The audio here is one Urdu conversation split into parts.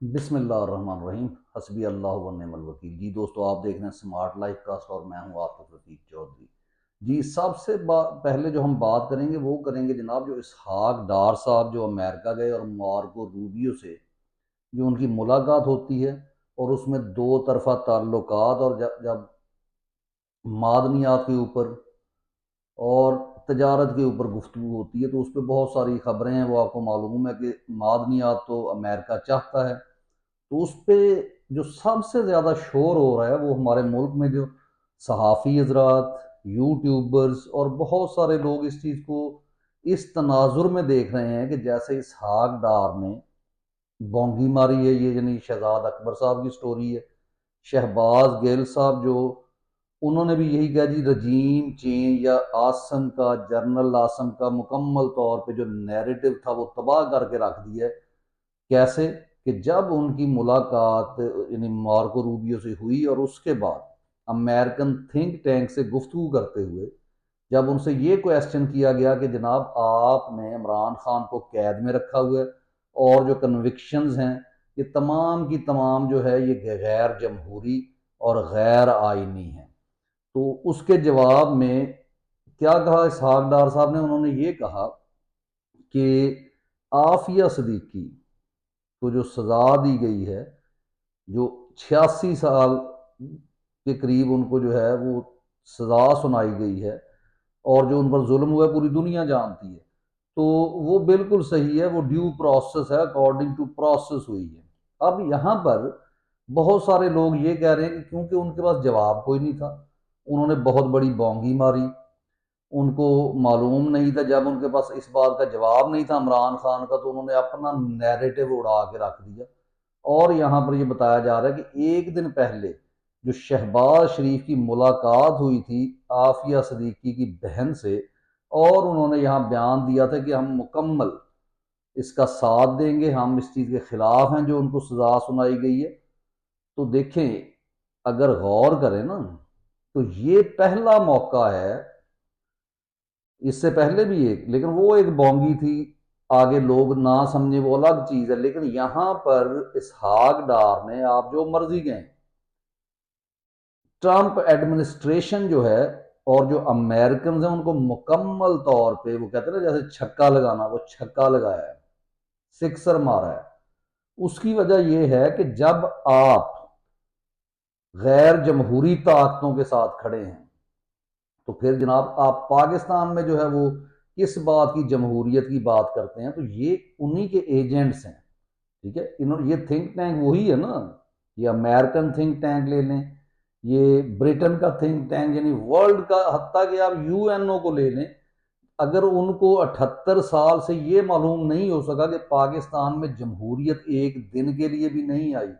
بسم اللہ الرحمن الرحیم، حسبی اللہ ونعم الوکیل۔ جی دوستو، آپ دیکھ رہے ہیں سمارٹ لائف کاسٹ اور میں ہوں عاطف رفیق چودھری۔ جی سب سے پہلے جو ہم بات کریں گے وہ کریں گے جناب جو اسحاق ڈار صاحب جو امریکہ گئے اور مارکو روبیو سے جو ان کی ملاقات ہوتی ہے، اور اس میں دو طرفہ تعلقات، اور جب معدنیات کے اوپر اور تجارت کے اوپر گفتگو ہوتی ہے تو اس پہ بہت ساری خبریں ہیں۔ وہ آپ کو معلوم ہے کہ معدنیات تو امریکہ چاہتا ہے، تو اس پہ جو سب سے زیادہ شور ہو رہا ہے وہ ہمارے ملک میں جو صحافی حضرات، یوٹیوبرز اور بہت سارے لوگ اس چیز کو اس تناظر میں دیکھ رہے ہیں کہ جیسے اسحاق ڈار نے بونگی ماری ہے۔ یہ یعنی شہزاد اکبر صاحب کی سٹوری ہے۔ شہباز گیل صاحب جو انہوں نے بھی یہی کہا جی رجیم چینج یا آسم کا، جنرل آسم کا مکمل طور پہ جو نیریٹو تھا وہ تباہ کر کے رکھ دیا ہے۔ کیسے کہ جب ان کی ملاقات یعنی مارکو روبیو سے ہوئی اور اس کے بعد امریکن تھنک ٹینک سے گفتگو کرتے ہوئے جب ان سے یہ کویسچن کیا گیا کہ جناب آپ نے عمران خان کو قید میں رکھا ہوا ہے اور جو کنوکشنز ہیں یہ تمام کی تمام جو ہے یہ غیر جمہوری اور غیر آئینی ہیں، تو اس کے جواب میں کیا کہا اسحاق ڈار صاحب نے؟ انہوں نے یہ کہا کہ عافیہ صدیقی کو جو سزا دی گئی ہے، جو 86 سال کے قریب ان کو جو ہے وہ سزا سنائی گئی ہے اور جو ان پر ظلم ہوا ہے پوری دنیا جانتی ہے، تو وہ بالکل صحیح ہے، وہ ڈیو پروسیس ہے، اکارڈنگ ٹو پروسیس ہوئی ہے۔ اب یہاں پر بہت سارے لوگ یہ کہہ رہے ہیں کہ کیونکہ ان کے پاس جواب کوئی نہیں تھا، انہوں نے بہت بڑی بونگی ماری، ان کو معلوم نہیں تھا، جب ان کے پاس اس بات کا جواب نہیں تھا عمران خان کا، تو انہوں نے اپنا نیریٹو اڑا کے رکھ دیا۔ اور یہاں پر یہ بتایا جا رہا ہے کہ ایک دن پہلے جو شہباز شریف کی ملاقات ہوئی تھی عافیہ صدیقی کی بہن سے، اور انہوں نے یہاں بیان دیا تھا کہ ہم مکمل اس کا ساتھ دیں گے، ہم اس چیز کے خلاف ہیں جو ان کو سزا سنائی گئی ہے۔ تو دیکھیں، اگر غور کریں نا تو یہ پہلا موقع ہے، اس سے پہلے بھی ایک، لیکن وہ ایک بونگی تھی، آگے لوگ نہ سمجھے وہ الگ چیز ہے، لیکن یہاں پر اسحاق ڈار نے آپ جو مرضی کہیں، ٹرمپ ایڈمنسٹریشن جو ہے اور جو امریکنز ہیں ان کو مکمل طور پہ وہ کہتے ہیں نا جیسے چھکا لگانا، وہ چھکا لگایا ہے، سکسر مارا ہے۔ اس کی وجہ یہ ہے کہ جب آپ غیر جمہوری طاقتوں کے ساتھ کھڑے ہیں تو پھر جناب آپ پاکستان میں جو ہے وہ کس بات کی جمہوریت کی بات کرتے ہیں؟ تو یہ انہی کے ایجنٹس ہیں، ٹھیک ہے؟ یہ تھنک ٹینک وہی ہے نا، یہ امریکن تھنک ٹینک لے لیں، یہ برٹن کا تھنک ٹینک، یعنی ورلڈ کا، حتیٰ کہ آپ یو این او کو لے لیں، اگر ان کو 78 سال سے یہ معلوم نہیں ہو سکا کہ پاکستان میں جمہوریت ایک دن کے لیے بھی نہیں آئی،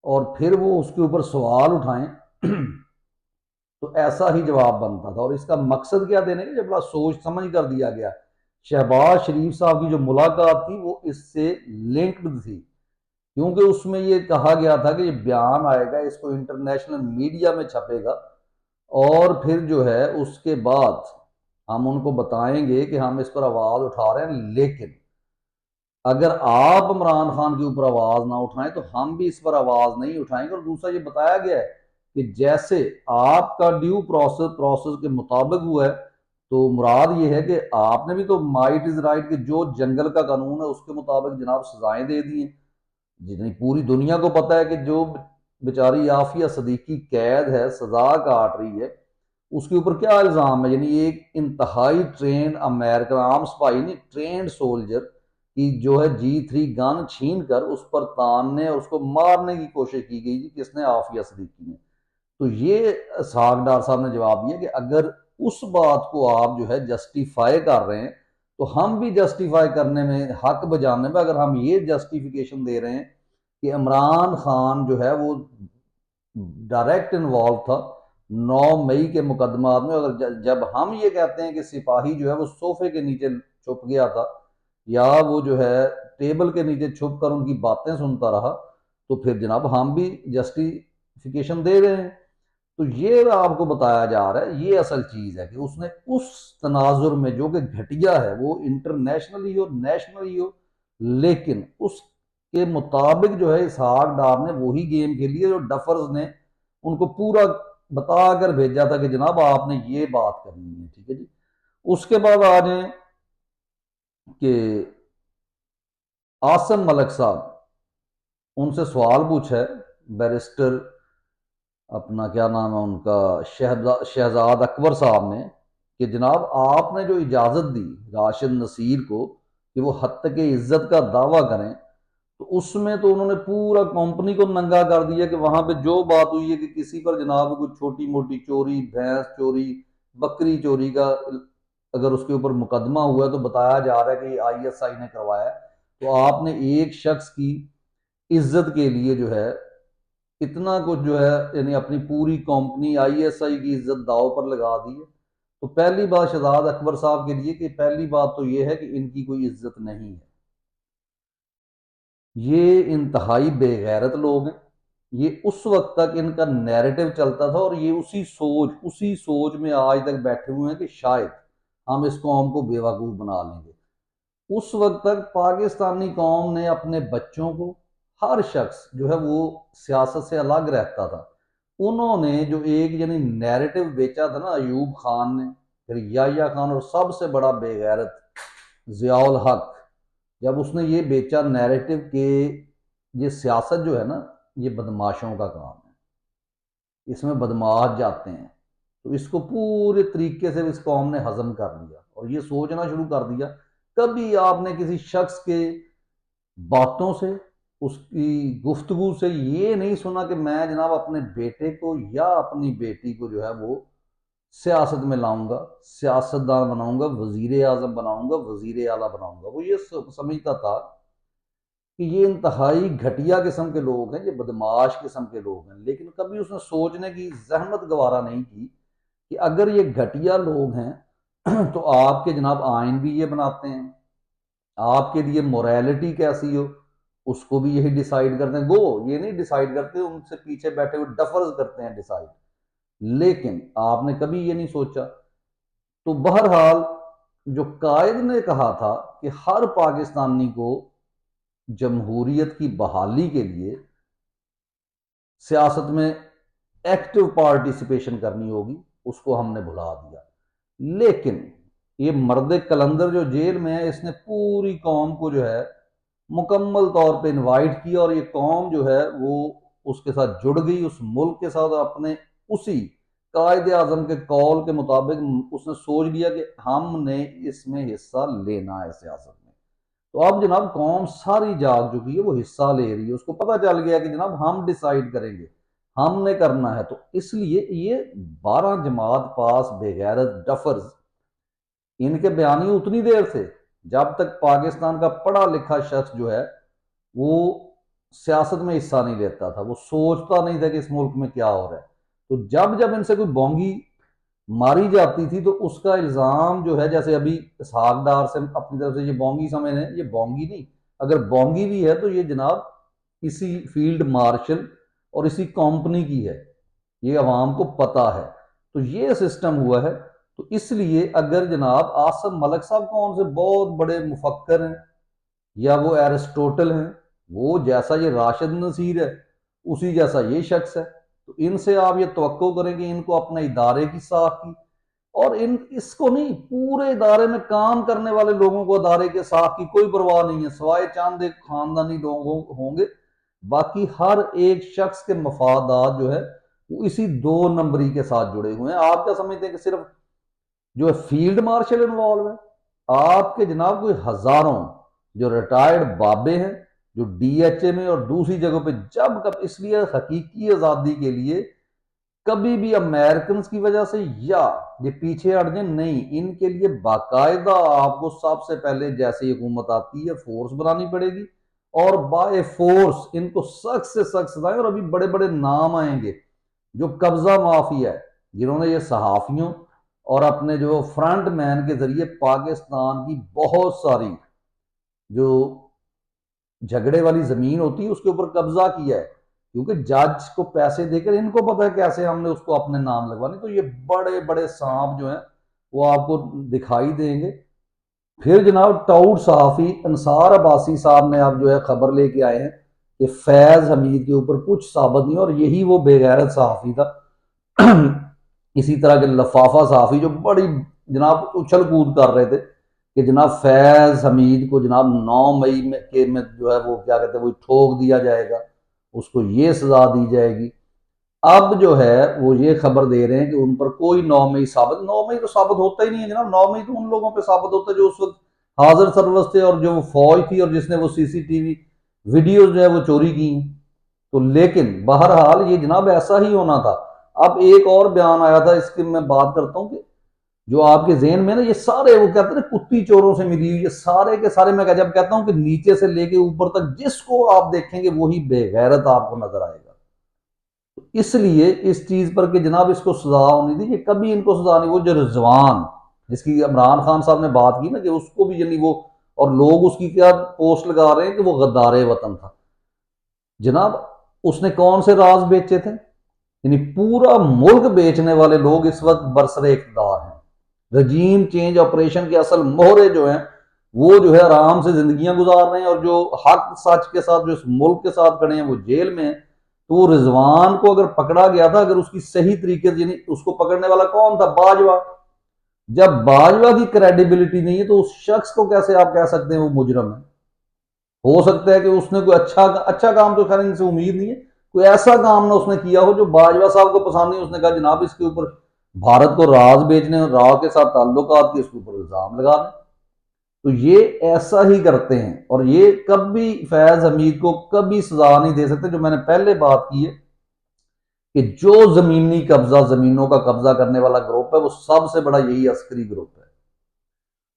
اور پھر وہ اس کے اوپر سوال اٹھائیں تو ایسا ہی جواب بنتا تھا۔ اور اس کا مقصد کیا دینے کا، جب بڑا سوچ سمجھ کر دیا گیا۔ شہباز شریف صاحب کی جو ملاقات تھی وہ اس سے لنکڈ تھی، کیونکہ اس میں یہ کہا گیا تھا کہ یہ بیان آئے گا، اس کو انٹرنیشنل میڈیا میں چھپے گا، اور پھر جو ہے اس کے بعد ہم ان کو بتائیں گے کہ ہم اس پر آواز اٹھا رہے ہیں، لیکن اگر آپ عمران خان کے اوپر آواز نہ اٹھائیں تو ہم بھی اس پر آواز نہیں اٹھائیں گے۔ اور دوسرا یہ بتایا گیا ہے کہ جیسے آپ کا ڈیو پروسیس کے مطابق ہوا ہے، تو مراد یہ ہے کہ آپ نے بھی تو مائٹ از رائٹ کہ جو جنگل کا قانون ہے اس کے مطابق جناب سزائیں دے دی ہیں۔ جتنی پوری دنیا کو پتہ ہے کہ جو بیچاری عافیہ صدیقی قید ہے، سزا کاٹ رہی ہے، اس کے اوپر کیا الزام ہے؟ یعنی ایک انتہائی ٹرینڈ امریکن، عام سپاہی نہیں، ٹرینڈ سولجر کی جو ہے G3 گن چھین کر اس پر تاننے اور اس کو مارنے کی کوشش کی گئی جی، کس نے؟ عافیہ صدیقی نے۔ تو یہ اسحاق ڈار صاحب نے جواب دیا کہ اگر اس بات کو آپ جو ہے جسٹیفائی کر رہے ہیں تو ہم بھی جسٹیفائی کرنے میں، حق بجانے میں، اگر ہم یہ جسٹیفیکیشن دے رہے ہیں کہ عمران خان جو ہے وہ ڈائریکٹ انوالو تھا 9 مئی کے مقدمات میں، اگر جب ہم یہ کہتے ہیں کہ سپاہی جو ہے وہ صوفے کے نیچے چھپ گیا تھا یا وہ جو ہے ٹیبل کے نیچے چھپ کر ان کی باتیں سنتا رہا، تو پھر جناب ہم بھی جسٹیفیکیشن دے رہے ہیں۔ تو یہ آپ کو بتایا جا رہا ہے، یہ اصل چیز ہے کہ اس نے اس تناظر میں جو کہ گھٹیا ہے، وہ انٹرنیشنلی ہو نیشنلی ہو، لیکن اس کے مطابق جو ہے اسحاق ڈار نے وہی گیم کھیلی ہے جو ڈفرز نے ان کو پورا بتا کر بھیجا تھا کہ جناب آپ نے یہ بات کرنی ہے، ٹھیک ہے جی۔ اس کے بعد آ جائیں کہ آسم ملک صاحب، ان سے سوال پوچھا ہے بیرسٹر اپنا کیا نام ہے ان کا شہزاد اکبر صاحب نے کہ جناب آپ نے جو اجازت دی راشد نصیر کو کہ وہ حد تک عزت کا دعویٰ کریں، تو اس میں تو انہوں نے پورا کمپنی کو ننگا کر دیا کہ وہاں پہ جو بات ہوئی ہے کہ کسی پر جناب کوئی چھوٹی موٹی چوری، بھینس چوری، بکری چوری کا اگر اس کے اوپر مقدمہ ہوا ہے تو بتایا جا رہا ہے کہ یہ آئی ایس آئی نے کروایا ہے، تو آپ نے ایک شخص کی عزت کے لیے جو ہے اتنا کچھ جو ہے یعنی اپنی پوری کمپنی آئی ایس آئی کی عزت داؤ پر لگا دی ہے۔ تو پہلی بات شہزاد اکبر صاحب کے لیے کہ پہلی بات تو یہ ہے کہ ان کی کوئی عزت نہیں ہے، یہ انتہائی بے غیرت لوگ ہیں، یہ اس وقت تک ان کا نیریٹو چلتا تھا اور یہ اسی سوچ میں آج تک بیٹھے ہوئے ہیں کہ شاید ہم اس قوم کو بے وقوف بنا لیں گے۔ اس وقت تک پاکستانی قوم نے اپنے بچوں کو، ہر شخص جو ہے وہ سیاست سے الگ رہتا تھا، انہوں نے جو ایک یعنی نیریٹو بیچا تھا نا ایوب خان نے، پھر یحییٰ خان، اور سب سے بڑا بے غیرت ضیاء الحق، جب اس نے یہ بیچا نیریٹو کہ یہ سیاست جو ہے نا یہ بدماشوں کا کام ہے، اس میں بدماش جاتے ہیں، تو اس کو پورے طریقے سے اس قوم نے ہضم کر لیا اور یہ سوچنا شروع کر دیا۔ کبھی آپ نے کسی شخص کے باتوں سے، اس کی گفتگو سے یہ نہیں سنا کہ میں جناب اپنے بیٹے کو یا اپنی بیٹی کو جو ہے وہ سیاست میں لاؤں گا، سیاستدان بناؤں گا، وزیر اعظم بناؤں گا، وزیر اعلیٰ بناؤں گا۔ وہ یہ سمجھتا تھا کہ یہ انتہائی گھٹیا قسم کے لوگ ہیں، یہ بدماش قسم کے لوگ ہیں، لیکن کبھی اس نے سوچنے کی زحمت گوارا نہیں کی کہ اگر یہ گھٹیا لوگ ہیں تو آپ کے جناب آئین بھی یہ بناتے ہیں، آپ کے لیے موریلٹی کیسی ہو اس کو بھی یہی ڈیسائیڈ کرتے ہیں، وہ یہ نہیں ڈیسائیڈ کرتے، ان سے پیچھے بیٹھے ہوئے ڈفرز کرتے ہیں ڈیسائیڈ، لیکن آپ نے کبھی یہ نہیں سوچا۔ تو بہرحال جو قائد نے کہا تھا کہ ہر پاکستانی کو جمہوریت کی بحالی کے لیے سیاست میں ایکٹیو پارٹیسپیشن کرنی ہوگی، اس کو ہم نے بھلا دیا۔ لیکن یہ مرد کلندر جو جیل میں ہے، اس نے پوری قوم کو جو ہے مکمل طور پہ انوائٹ کیا اور یہ قوم جو ہے وہ اس کے ساتھ جڑ گئی، اس ملک کے ساتھ، اپنے اسی قائد اعظم کے قول کے مطابق اس نے سوچ لیا کہ ہم نے اس میں حصہ لینا ہے سیاست میں۔ تو اب جناب قوم ساری جاگ چکی ہے، وہ حصہ لے رہی ہے، اس کو پتہ چل گیا کہ جناب ہم ڈیسائیڈ کریں گے، ہم نے کرنا ہے۔ تو اس لیے یہ 12 جماعت پاس بے غیرت ڈفرز، ان کے بیانیے اتنی دیر تھے جب تک پاکستان کا پڑھا لکھا شخص جو ہے وہ سیاست میں حصہ نہیں لیتا تھا، وہ سوچتا نہیں تھا کہ اس ملک میں کیا ہو رہا ہے۔ تو جب جب ان سے کوئی بونگی ماری جاتی تھی تو اس کا الزام جو ہے، جیسے ابھی اسحاق ڈار سے اپنی طرف سے یہ بونگی سمجھ رہے ہیں، یہ بونگی نہیں، اگر بونگی بھی ہے تو یہ جناب اسی فیلڈ مارشل اور اسی کمپنی کی ہے، یہ عوام کو پتہ ہے۔ تو یہ سسٹم ہوا ہے۔ تو اس لیے اگر جناب آصم ملک صاحب کون سے بہت بڑے مفکر ہیں یا وہ ایرسٹوٹل ہیں، وہ جیسا یہ راشد نصیر ہے اسی جیسا یہ شخص ہے، تو ان سے آپ یہ توقع کریں کہ ان کو اپنے ادارے کی ساکھ کی، اور اس کو نہیں، پورے ادارے میں کام کرنے والے لوگوں کو ادارے کے ساکھ کی کوئی پرواہ نہیں ہے، سوائے چاند ایک خاندانی لوگ ہوں گے، باقی ہر ایک شخص کے مفادات جو ہے وہ اسی 2 نمبری کے ساتھ جڑے ہوئے ہیں۔ آپ کیا سمجھتے ہیں کہ صرف جو ہے فیلڈ مارشل انوالو ہے؟ آپ کے جناب کوئی ہزاروں جو ریٹائرڈ بابے ہیں جو ڈی ایچ اے میں اور دوسری جگہوں پہ، اس لیے حقیقی آزادی کے لیے کبھی بھی امریکنز کی وجہ سے یا یہ پیچھے ہٹ جائیں نہیں، ان کے لیے باقاعدہ آپ کو سب سے پہلے جیسے حکومت آتی ہے فورس بنانی پڑے گی، اور بائی فورس ان کو سخت سے سخت سزائیں، اور ابھی بڑے بڑے نام آئیں گے جو قبضہ مافیا ہے، جنہوں نے یہ صحافیوں اور اپنے جو فرنٹ مین کے ذریعے پاکستان کی بہت ساری جو جھگڑے والی زمین ہوتی ہے اس کے اوپر قبضہ کیا ہے، کیونکہ جج کو پیسے دے کر ان کو پتا ہے کیسے ہم نے اس کو اپنے نام لگوانے۔ تو یہ بڑے بڑے سانپ جو ہیں وہ آپ کو دکھائی دیں گے، پھر جناب ٹاؤٹ صحافی انصار عباسی صاحب نے اب جو ہے خبر لے کے آئے ہیں کہ فیض حمید کے اوپر کچھ ثابت نہیں، اور یہی وہ بے غیرت صحافی تھا اسی طرح کے لفافہ صحافی جو بڑی جناب اچھل کود کر رہے تھے کہ جناب فیض حمید کو جناب 9 مئی میں جو ہے وہ کیا کہتے ہیں وہ ٹھوک دیا جائے گا، اس کو یہ سزا دی جائے گی۔ اب جو ہے وہ یہ خبر دے رہے ہیں کہ ان پر کوئی 9 مئی ثابت، 9 مئی تو ثابت ہوتا ہی نہیں ہے جناب، 9 مئی تو ان لوگوں پہ ثابت ہوتا ہے جو اس وقت حاضر سرورز تھے اور جو وہ فوج تھی اور جس نے وہ سی سی ٹی وی ویڈیوز جو ہے وہ چوری کی ہیں۔ تو لیکن بہرحال یہ جناب ایسا ہی ہونا تھا۔ اب ایک اور بیان آیا تھا، اس کی میں بات کرتا ہوں کہ جو آپ کے ذہن میں نا یہ سارے وہ کہتے ہیں نا کتی چوروں سے ملی ہوئی، یہ سارے کے سارے میں جب کہتا ہوں کہ نیچے سے لے کے اوپر تک جس کو آپ دیکھیں گے وہی بے غیرت آپ کو نظر آئے گا۔ اس لیے اس چیز پر کہ جناب اس کو سزا ہونی تھی، یہ کبھی ان کو سزا نہیں۔ وہ جو رضوان جس کی عمران خان صاحب نے بات کی نا کہ اس کو بھی یعنی وہ، اور لوگ اس کی کیا پوسٹ لگا رہے ہیں کہ وہ غدار وطن تھا، جناب اس نے کون سے راز بیچے تھے؟ یعنی پورا ملک بیچنے والے لوگ اس وقت برسر اقتدار ہیں۔ رجیم چینج آپریشن کے اصل مہرے جو ہیں وہ جو ہے آرام سے زندگیاں گزار رہے ہیں، اور جو حق سچ کے ساتھ جو اس ملک کے ساتھ کھڑے ہیں وہ جیل میں ہیں۔ تو رضوان کو اگر پکڑا گیا تھا، اگر اس کی صحیح طریقے سے، یعنی اس کو پکڑنے والا کون تھا؟ باجوہ۔ جب باجوہ کی کریڈیبلٹی نہیں ہے تو اس شخص کو کیسے آپ کہہ سکتے ہیں وہ مجرم ہے؟ ہو سکتا ہے کہ اس نے کوئی اچھا کام، تو خیر ان سے امید نہیں ہے، کوئی ایسا کام نہ اس نے کیا ہو جو باجوہ صاحب کو پسند نہیں، اس نے کہا جناب اس کے اوپر بھارت کو راز بیچنے اور راہ کے ساتھ تعلقات کے اس کے اوپر الزام لگا دیں۔ تو یہ ایسا ہی کرتے ہیں، اور یہ کبھی فیض حمید کو کبھی سزا نہیں دے سکتے۔ جو میں نے پہلے بات کی ہے کہ جو زمینی قبضہ، زمینوں کا قبضہ کرنے والا گروپ ہے وہ سب سے بڑا یہی عسکری گروپ ہے۔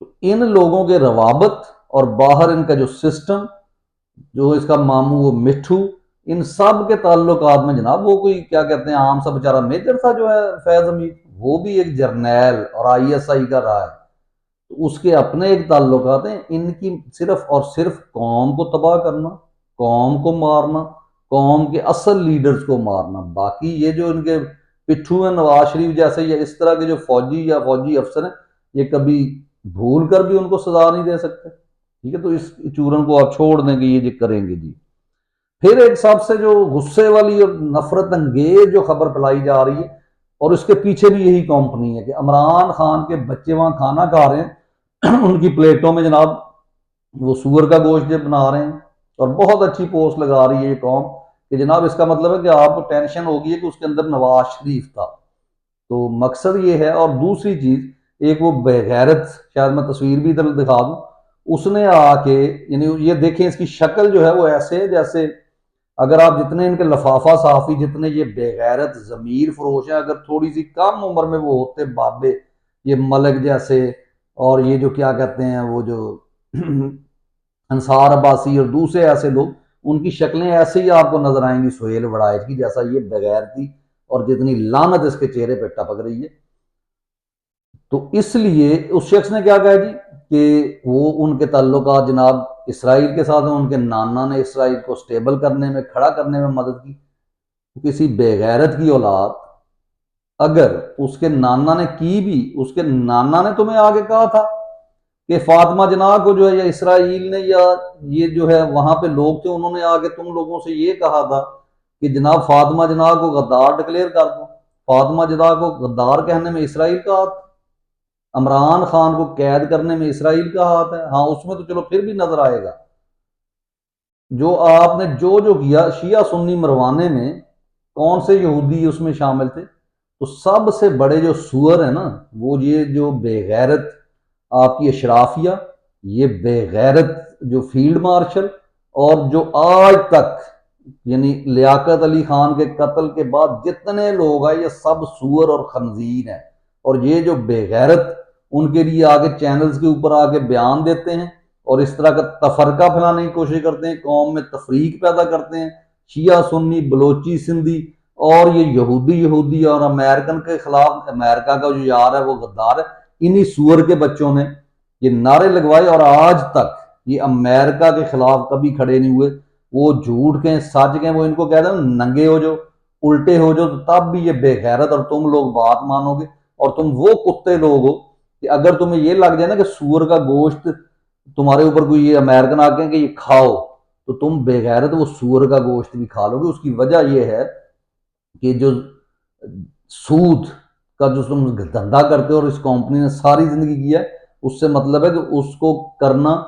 تو ان لوگوں کے روابط اور باہر ان کا جو سسٹم، جو اس کا ماموں وہ مٹھو، ان سب کے تعلقات میں جناب وہ کوئی کیا کہتے ہیں عام سا بیچارہ میجر تھا جو ہے فیض حمید، وہ بھی ایک جرنیل اور آئی ایس آئی کا رہا ہے، تو اس کے اپنے ایک تعلقات ہیں۔ ان کی صرف اور صرف قوم کو تباہ کرنا، قوم کو مارنا، قوم کے اصل لیڈرز کو مارنا۔ باقی یہ جو ان کے پٹھو ہیں نواز شریف جیسے یا اس طرح کے جو فوجی یا فوجی افسر ہیں، یہ کبھی بھول کر بھی ان کو سزا نہیں دے سکتے، ٹھیک ہے؟ تو اس چورن کو آپ چھوڑ دیں کہ یہ جو کریں گے جی۔ پھر ایک سب سے جو غصے والی اور نفرت انگیز جو خبر پھیلائی جا رہی ہے، اور اس کے پیچھے بھی یہی کمپنی ہے کہ عمران خان کے بچے وہاں کھانا کھا رہے ہیں ان کی پلیٹوں میں جناب وہ سور کا گوشت بنا رہے ہیں، اور بہت اچھی پوسٹ لگا رہی ہے یہ قوم کہ جناب اس کا مطلب ہے کہ آپ کو ٹینشن ہوگی ہے کہ اس کے اندر نواز شریف تھا۔ تو مقصد یہ ہے۔ اور دوسری چیز ایک وہ بے غیرت، شاید میں تصویر بھی ادھر دکھا دوں، اس نے آ کے یعنی یہ دیکھیں اس کی شکل جو ہے وہ ایسے ہے جیسے اگر آپ جتنے ان کے لفافہ صحافی جتنے یہ بے غیرت ضمیر فروش ہیں، اگر تھوڑی سی کم عمر میں وہ ہوتے بابے، یہ ملک جیسے، اور یہ جو کیا کہتے ہیں وہ جو انصار عباسی اور دوسرے ایسے لوگ، ان کی شکلیں ایسے ہی آپ کو نظر آئیں گی سہیل وڑائچ کی جیسا یہ بغیرتی اور جتنی لعنت اس کے چہرے پہ ٹپک رہی ہے۔ تو اس لیے اس شخص نے کیا کہا جی کہ وہ ان کے تعلقات جناب اسرائیل کے ساتھ ہیں، ان کے نانا نے اسرائیل کو سٹیبل کرنے میں، کھڑا کرنے میں مدد کی۔ کسی بے غیرت کی اولاد اگر اس کے نانا نے کی بھی، اس کے نانا نے تمہیں آگے کہا تھا کہ فاطمہ جناح کو جو ہے یا اسرائیل نے یا یہ جو ہے وہاں پہ لوگ تھے انہوں نے آگے تم لوگوں سے یہ کہا تھا کہ جناب فاطمہ جناح کو غدار ڈکلیئر کر دو۔ فاطمہ جناح کو غدار کہنے میں اسرائیل کا ہاتھ، عمران خان کو قید کرنے میں اسرائیل کا ہاتھ ہے۔ ہاں اس میں تو چلو پھر بھی نظر آئے گا جو آپ نے جو کیا شیعہ سنی مروانے میں، کون سے یہودی اس میں شامل تھے؟ تو سب سے بڑے جو سور ہیں نا وہ یہ جو بے غیرت آپ کی اشرافیہ، یہ بے غیرت جو فیلڈ مارشل، اور جو آج تک یعنی لیاقت علی خان کے قتل کے بعد جتنے لوگ آئے یہ سب سور اور خنزیر ہیں۔ اور یہ جو بے غیرت ان کے لیے آگے چینلز کے اوپر آگے بیان دیتے ہیں اور اس طرح کا تفرقہ پھیلانے کی کوشش کرتے ہیں، قوم میں تفریق پیدا کرتے ہیں، شیعہ سنی بلوچی سندھی، اور یہ یہودی اور امریکن کے خلاف امریکہ کا جو یار ہے وہ غدار ہے، انہی سور کے بچوں نے یہ نعرے لگوائے اور آج تک یہ امریکہ کے خلاف کبھی کھڑے نہیں ہوئے۔ وہ جھوٹ کے سچ کے وہ ان کو کہتے ہیں ننگے ہو جو، الٹے ہو جو، تب بھی یہ بے غیرت اور تم لوگ بات مانو گے، اور تم وہ کتے لوگ ہو کہ اگر تمہیں یہ لگ جائے نا کہ سور کا گوشت تمہارے اوپر کوئی یہ امریکن آ کے کہ یہ کھاؤ، تو تم بے غیرت وہ سور کا گوشت بھی کھا لو گے۔ اس کی وجہ یہ ہے کہ جو سود کا جو تم دھندا کرتے ہو، اور اس کمپنی نے ساری زندگی کیا ہے، اس سے مطلب ہے کہ اس کو کرنا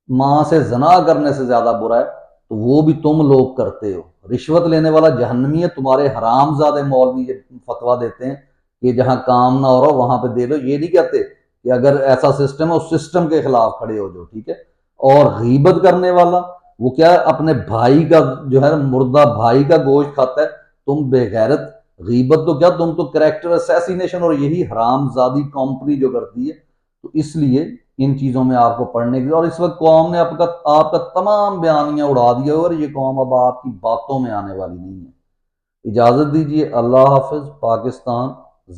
ماں سے زنا کرنے سے زیادہ برا ہے، تو وہ بھی تم لوگ کرتے ہو۔ رشوت لینے والا جہنمی ہے، تمہارے حرام زادے مولوی یہ فتویٰ دیتے ہیں کہ جہاں کام نہ ہو رہا وہاں پہ دے دو۔ یہ نہیں کہتے کہ اگر ایسا سسٹم ہے اس سسٹم کے خلاف کھڑے ہو جو، ٹھیک ہے۔ اور غیبت کرنے والا وہ کیا ہے، اپنے بھائی کا جو ہے مردہ بھائی کا گوشت کھاتا ہے، تم بے غیرت۔ غیبت تو کیا، تم تو کریکٹر اسیسینیشن اور یہی حرام زادی کمپنی جو کرتی ہے۔ تو اس لیے ان چیزوں میں آپ کو پڑھنے کی، اور اس وقت قوم نے آپ کا تمام بیانیہ اڑا دیا، اور یہ قوم اب آپ کی باتوں میں آنے والی نہیں ہے۔ اجازت دیجیے، اللہ حافظ۔ پاکستان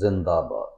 زندہ باد۔